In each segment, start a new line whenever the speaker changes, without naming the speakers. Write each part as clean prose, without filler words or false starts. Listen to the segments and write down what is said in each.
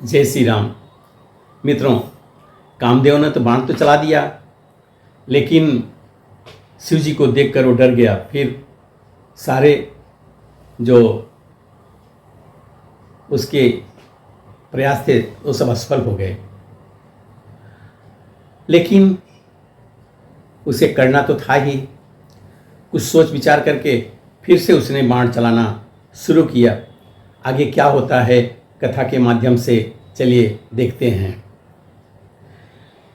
जय श्री राम। मित्रों, कामदेव ने तो बाण तो चला दिया, लेकिन शिव जी को देखकर वो डर गया। फिर सारे जो उसके प्रयास थे वो सब असफल हो गए। लेकिन उसे करना तो था ही। कुछ सोच विचार करके फिर से उसने बाण चलाना शुरू किया। आगे क्या होता है कथा के माध्यम से चलिए देखते हैं।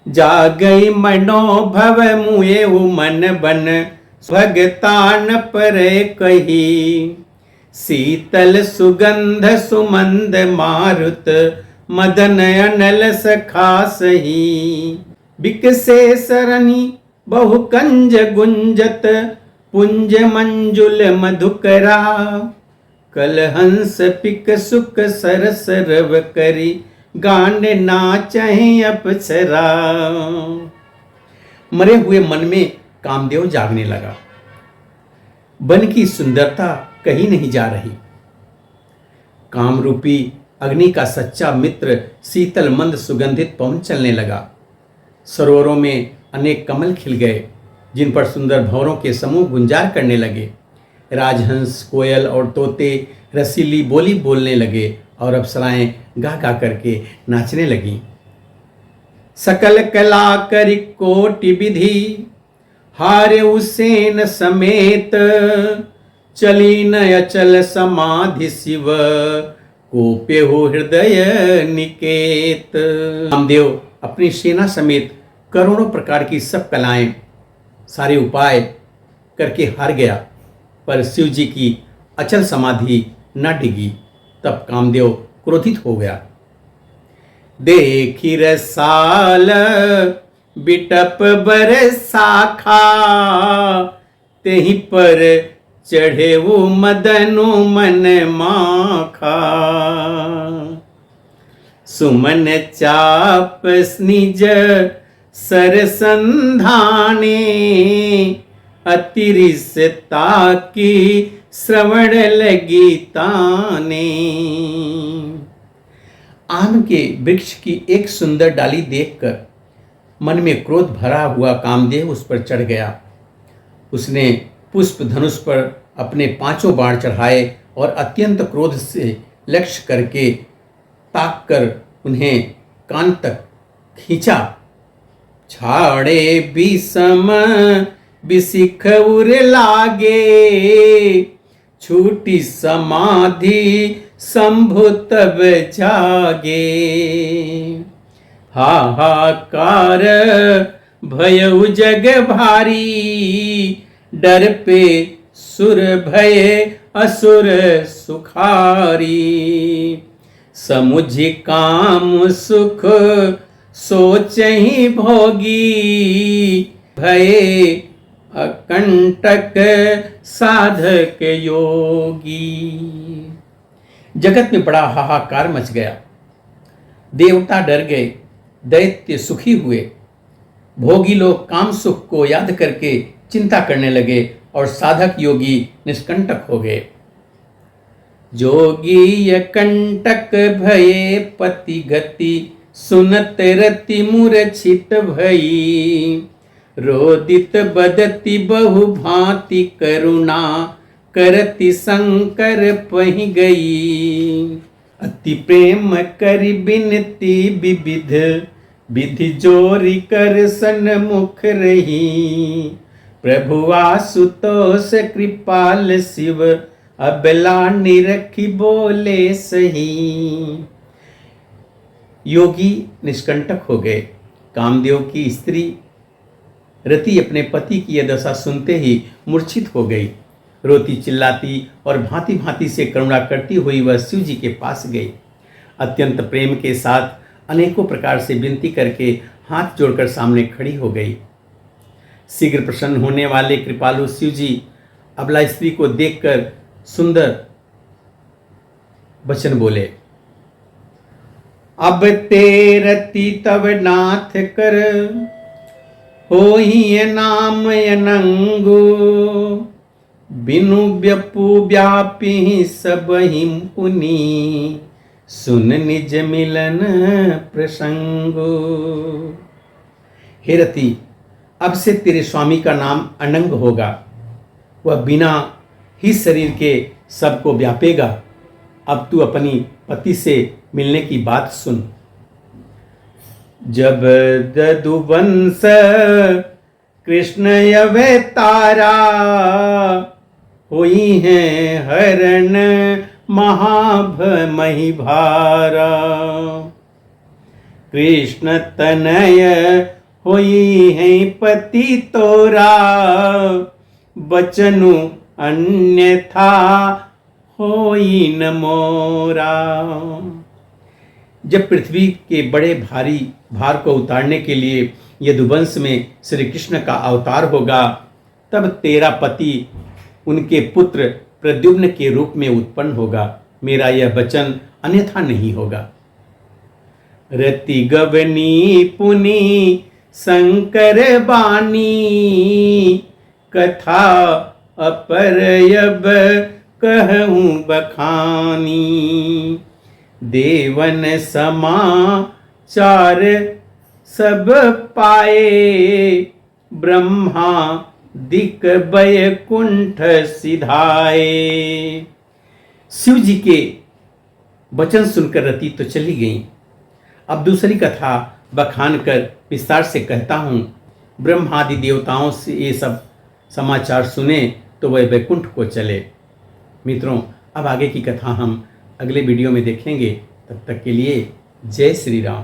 जा गई मनोभव मुए मन बन भगतान पर कही, शीतल सुगंध सुमंद मारुत मदन अनल सखा सही, बिकसे सरनी बहु कंज गुंजत पुंज मंजुल मधुकरा, कलहंस पिक सुख सरस रव करी गान नाचहि अप्सरा। मरे हुए मन में कामदेव जागने लगा। वन की सुंदरता कहीं नहीं जा रही। काम रूपी अग्नि का सच्चा मित्र शीतल मंद सुगंधित पवन चलने लगा। सरोवरों में अनेक कमल खिल गए, जिन पर सुंदर भंवरों के समूह गुंजार करने लगे। राजहंस, कोयल और तोते रसीली बोली बोलने लगे और अप्सराएं गा गा करके नाचने लगीं। सकल कला करि कोटि विधि, हारे उसेन समेत, चली न अचल समाधि शिव, कोपे हो हृदय निकेत। कामदेव अपनी सेना समेत करोड़ों प्रकार की सब कलाएं, सारे उपाय करके हार गया, पर शिव जी की अचल समाधि न डिगी। तब कामदेव क्रोधित हो गया। देखी रसाल बिटप बर शाखा, तेहि पर चढ़े वो मदनो मन माखा, सुमन चाप निज सरसंधाने, अतिरिसता की श्रवण लगी ताने। आम के वृक्ष की एक सुंदर डाली देखकर मन में क्रोध भरा हुआ कामदेव उस पर चढ़ गया। उसने पुष्प धनुष पर अपने 5 बाण चढ़ाए और अत्यंत क्रोध से लक्ष्य करके ताक कर उन्हें कान तक खींचा। छाड़े विषम बिसिख उर लागे, छूटी समाधि शंभु तब जागे, हाहाकार भयउ जग भारी, डर पे सुर भय असुर सुखारी, समुझि काम सुख सोचहि भोगी, भय अकंटक साधक योगी। जगत में बड़ा हाहाकार मच गया। देवता डर गए, दैत्य सुखी हुए, भोगी लोग काम सुख को याद करके चिंता करने लगे और साधक योगी निष्कंटक हो गए। जोगी अकंटक भये पति गति, सुनत रति मूर्छित भई, रोदित बदति बहु भांति करुणा, करति शंकर पहि गई, अति प्रेम करि बिनती विविध, विधि जोरी कर सन्मुख रही, प्रभु आशुतोष कृपाल शिव, अबला निरखी बोले सही। योगी निष्कंटक हो गए। कामदेव की स्त्री रति अपने पति की यह दशा सुनते ही मूर्छित हो गई। रोती चिल्लाती और भांति भांति से करुणा करती हुई वह शिव जी के पास गई। अत्यंत प्रेम के साथ अनेकों प्रकार से विनती करके हाथ जोड़कर सामने खड़ी हो गई। शीघ्र प्रसन्न होने वाले कृपालु शिव जी अबला स्त्री को देखकर सुंदर वचन बोले। अब तेरती तब नाथ कर, होहि नाम अनंगो, बिनु व्यपु व्यापी सबहि पुनि, सुन निज मिलन प्रसंगो। हे रति, अब से तेरे स्वामी का नाम अनंग होगा, वह बिना ही शरीर के सबको व्यापेगा। अब तू अपनी पति से मिलने की बात सुन। जब ददुवंश कृष्ण अवतारा, हुई हैं हरण महाभमहि भारा। कृष्ण तनय हुई है पति तोरा, बचनु अन्यथा होई न मोरा। जब पृथ्वी के बड़े भारी भार को उतारने के लिए यदुवंश में श्री कृष्ण का अवतार होगा, तब तेरा पति उनके पुत्र प्रद्युम्न के रूप में उत्पन्न होगा। मेरा यह वचन अन्यथा नहीं होगा। रति गवनी पुनि शंकर बानी, कथा अपरयब कहूँ बखानी। देवन समाचार सब पाए, ब्रह्मा दिक बैकुंठ सिधाए। शिव जी के वचन सुनकर रति तो चली गई। अब दूसरी कथा बखान कर विस्तार से कहता हूँ। ब्रह्मादि देवताओं से ये सब समाचार सुने तो वह बैकुंठ को चले। मित्रों, अब आगे की कथा हम अगले वीडियो में देखेंगे। तब तक के लिए जय श्री राम।